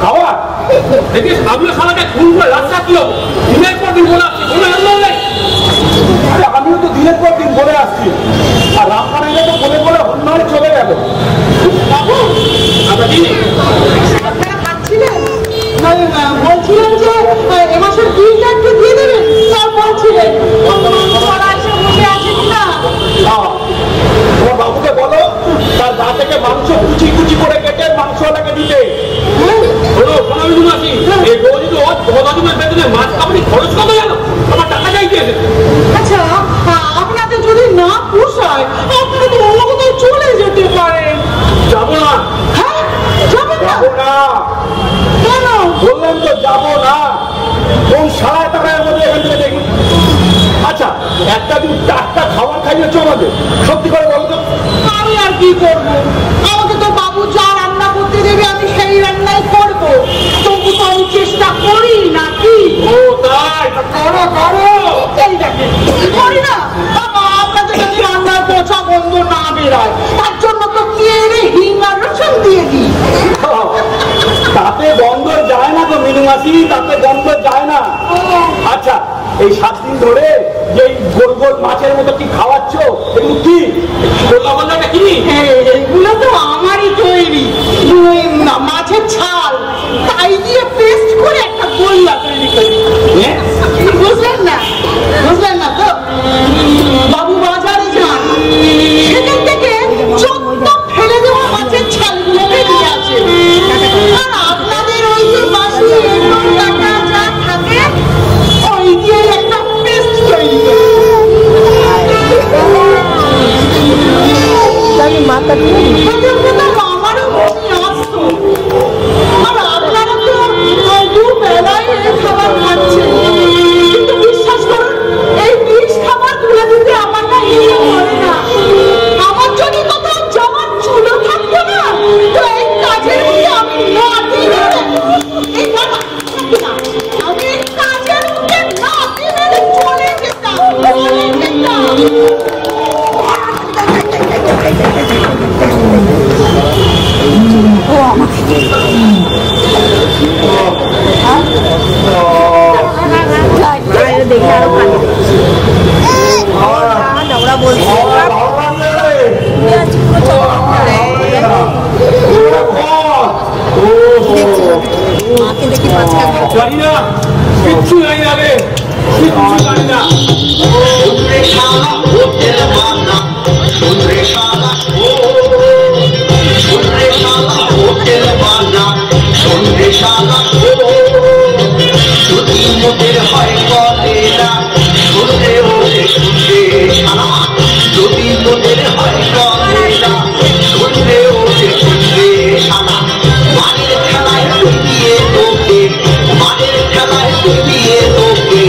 খাওয়া দেখি সামনে খালাকে খুন করে রাস্তা কি হবো? দিনের পর দিন বলে আসছি, কোনো আন্দোলন নেই। আরে আমিও তো দিনের পর দিন বলে আসছি, আর রামকানাইলে তো বলে বলে হন্যে চলে গেল। আপনারা খাচ্ছিলেন? বলছিলেন যে এ মাসের বিলটা একটু দিয়ে দেবেন, সব বলছিলেন। বসে আছে কিনা? তোমার বাবুকে বলো তার গা থেকে মাংস কুচি কুচি করে কেটে মাংসটাকে দিতে। মাছ কাপড়ি খরচ কত জানো? আমার টাকা চাইতে। আচ্ছা, আপনাদের যদি না পোষায় আপনারা তো অন্য কোথাও চলে যেতে পারেন। যাবো না। হ্যাঁ, যাবেন না? যাবো না। কেন? বললাম তো যাবো না। কোন সাড়ায় টাকার মধ্যে এখান থেকে দেখি। আচ্ছা, একটা দিন চারটা খাবার খাইয়েছো আমাদের, সত্যি করে বলতো। আমি আর কি করবো? আমাকে তো বাবু যা রান্না করতে দেবে আমি সেই রান্নাই করবো। তবু তো আমি চেষ্টা করি নাকি? ও তাই, করো করো। এই দেখেন, করি না। আপনাদের কাছে রান্নার পচা গন্ধ না বেরোয়, তার জন্য তো তেলে হিং আর রসুন দিয়ে দিই। তাতে গন্ধ যায় না তো মিনু মাসি, তাতে গন্ধ যায় না। আচ্ছা, এই 7 দিন ধরে যে গোল গোল মাছের মতো কি খাওয়াচ্ছ, এগুলো কি? এগুলো তো আমারই তৈরি, মাছের ছাল তাই দিয়ে পেস্ট করে একটা গোল্লা তৈরি করি। বুঝলেন না? বুঝলেন না তো? বাবু বাজারে যান, সেখান থেকে 14 ফেলে দেওয়া মাছের ছালগুলোকে নিয়ে আসে। আর আপনাদের ওই যে বাসি টাকা যা থাকে ওই দিয়ে একটা পেস্ট তৈরি করি। আমারও আসতো, আর আপনারা তো দুবেলায় খাবার খাচ্ছেন, কিন্তু বিশ্বাস করুন এই বিষ খাবার তুলে দিতে আমার না ইয়ে করে না। আমার যদি কোথাও জমান চুলো থাকতো না, তো এই কাজের মধ্যে আমি নাতি মেরে আমি এই কাজের মধ্যে নাতি মেরে চলে যেতাম। দেখে আরো ভালো ওরা বলছে মাকে দেখি জানি না, কিচ্ছু জানি না রে, কিচ্ছু জানি না। যদি মোদের হয় কলেরা শুনতে ওঠে শুনতে সারা, যদি মোদের হয় কলেরা শুনতে ওঠে শুনতে সারা, মানের খেলায় পিটিয়ে তোকে, মানের খেলায় পিটিয়ে তোকে,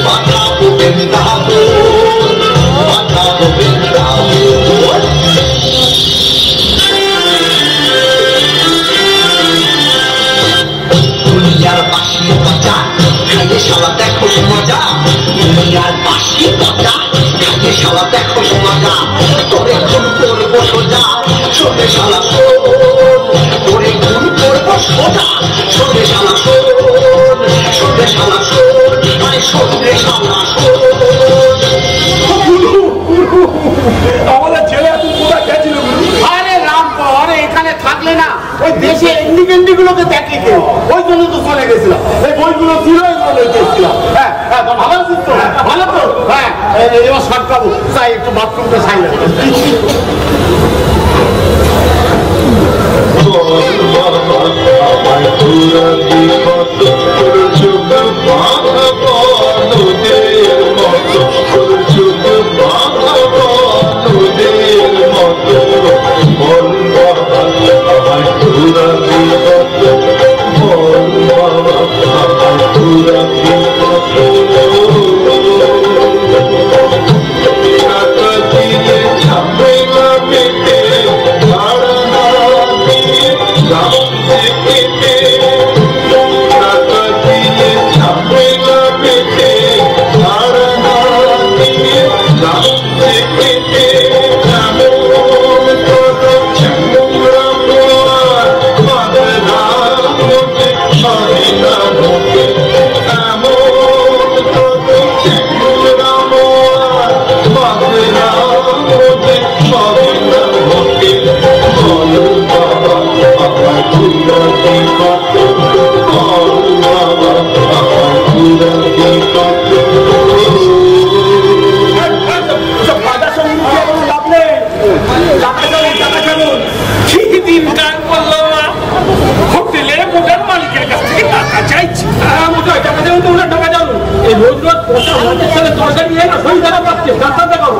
বাঁচাবো বৃন্দাবন, বাঁচাবো বৃন্দাবন। দুনিয়ার বাসি পচা খাইয়ে শালা দেখো মজা, দুনিয়ার বাসি পচা খাইয়ে শালা দেখো মজা, তোরে খুন করবো সোজা শোনে শালা শোন, তোরে খুন করবো সোজা শোনে শালা শোন, শোনে শালা শোন, আরে শোনে শালা শোন। আমাদের ছেলে তুই কোথায় গেছিল? আরে রামপর এখানে থাকলে না ওই দেশে ইন্ডিপেন্ডেন্ট গুলোকে দেখে কেউ, ওই জন্য তো চলে গেছিলাম। এই বইগুলো ছিল এই জন্য গেছিলাম। হ্যাঁ হ্যাঁ, ভালো আছিস তো? ভালো তো? হ্যাঁ, এবার শর্ট পাবো, চাই একটু বাথরুমটা সাইলেন্ট। ছাপে যাচ্ছে ডাক্তার দেখাবো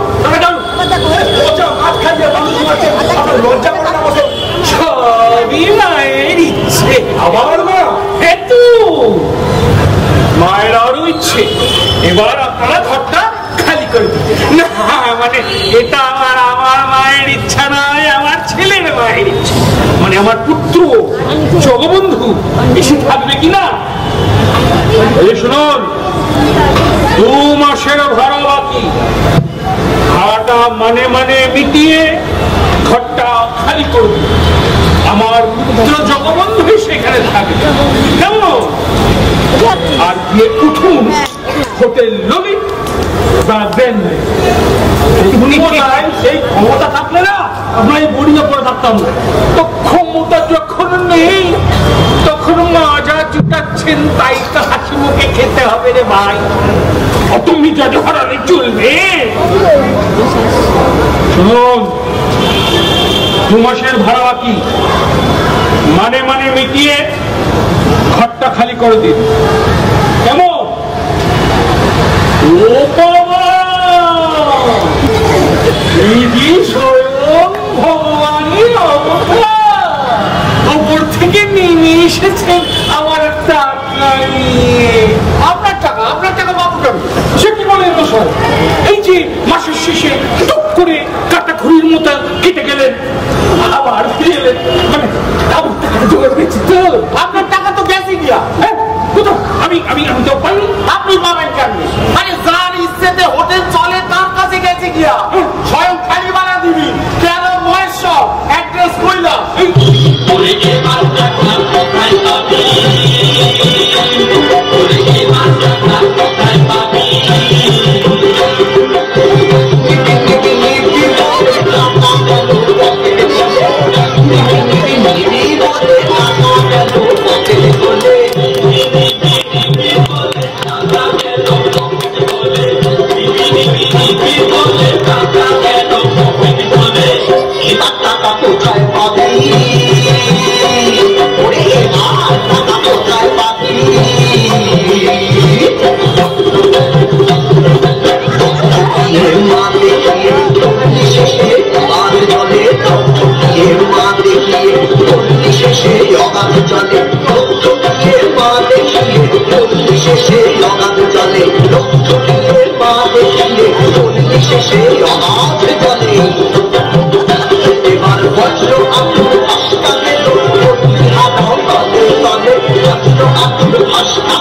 লজ্জা করে না বসে সবই মায়ের ইচ্ছে। আবার মা হেতু মায়ের আরো ইচ্ছে। এবার আপনারা ঘরটা খালি করে দিন। না মানে এটা আমার মায়ের ইচ্ছা নয়, আমার ছেলের মায়ের ইচ্ছা। মানে আমার পুত্র জগবন্ধু এসে থাকবে কিনা। শুনুন, 2 মাসের ভাড়া বাকি, ভাড়াটা মানে মিটিয়ে ঘরটা খালি করবে। আমার পুত্র জগবন্ধু সেখানে থাকবে, কেমন? আর গিয়ে উঠুন হোটেল ললিত বা গ্র্যান্ড। সেই ক্ষমতা থাকলে না আপনার এই বোর্ডিং এ পড়ে থাকতাম। তো ক্ষমতা যখন নেই তখন মাজা জুটাচ্ছেন, তাই তো হাসি মুখে খেতে হবে রে ভাই। অত মিজাজ হারালে চলবে? শুনুন, 2 মাসের ভাড়া বাকি, মানে মিটিয়ে ঘরটা খালি করে দিন, কেমন? ও বাবা, এই যে স্বয়ং ভগবানের অবতার ওপর থেকে নেমে এসেছেন আমার টাকা নিয়ে। আপনার টাকা বাবু কেন? সে কি বলেন মশাই? এই যে মাসের শেষে টুক করে কাটা ঘুড়ির মতো কেটে গেলেন, আবার ফিরে এলেন, মানে আমার টাকা জোগাড় পেয়েছি তো। আপনার টাকা তো গেছে গিয়া। হ্যাঁ, কোথাও আমি তো পাইনি। আপনি পাবেন কেমনি? মানে যার ইচ্ছেতে হোটেল চলে তার কাছে গেছে গিয়া। স্বয়ং খালি বানা দিবি কেন? মহেশ অ্যাড্রেস কইলা এবার বজ্র আতুর হাসকা গেল, হাসকা